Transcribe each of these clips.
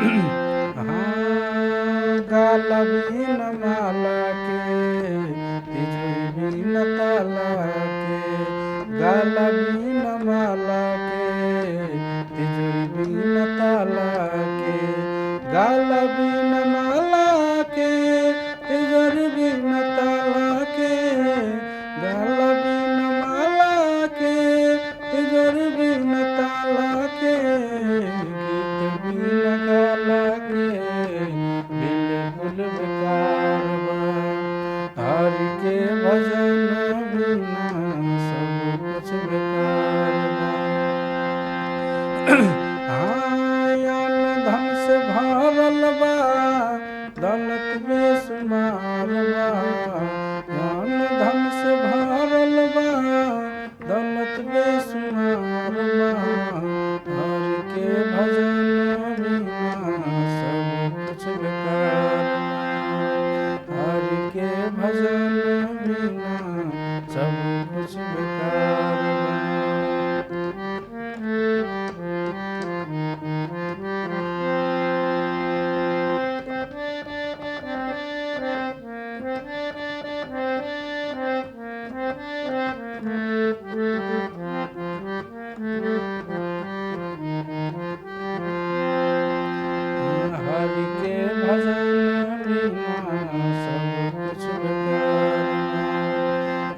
हाँ, गाला बिन माला के, तिजोरी बिन ताला के, गाला बिन माला के, तिजोरी बिन ताला के, गाला बिन माला के, तिजोरी बिन ताला के, गाला बिन माला के, तिजोरी बिन ताला के, गीत बिन गाला के बिल्कुल बेकार बा। हरि के भजन बिना सब कुछ बेकार बा। आयन धन से भरल बा, दौलत बेशुमार बा। आयन धन से भरल बा, दौलत बेशुमार बा। हरि के भजन बिना सब कुछ बेकार बा। हरि के भजन बिना सब कुछ बेकार बा। हरि के भजन बिना सब कुछ बेकार बा।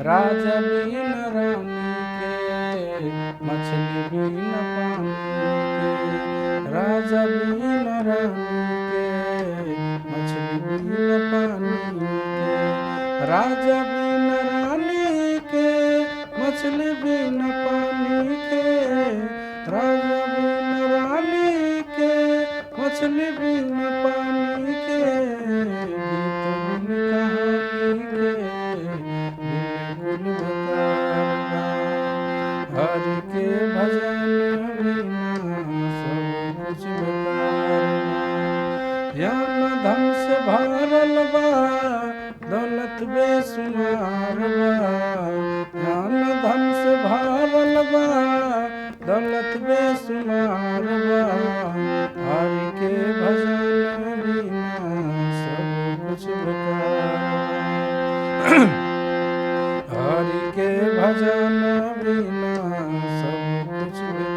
राजा बिन रानी के, मछली बिन पानी के, राजा बिन रानी के, मछली बिन पानी के, राजा बिन रानी के, मछली बिन पानी के, राजा बिन रानी के, मछली बिन पानी के, गीत बिन कहानी के बिल्कुल बेकार बा। हरि के भजन बिना सब कुछ बेकार बा। ज्ञान धन से भरल बा, दौलत बेशुमार बा। ज्ञान धन से भरल बा, दौलत बेशुमार बा। हरि के भजन बिना सब कुछ बेकार बा। हरि के भजन बिना सब कुछ बेकार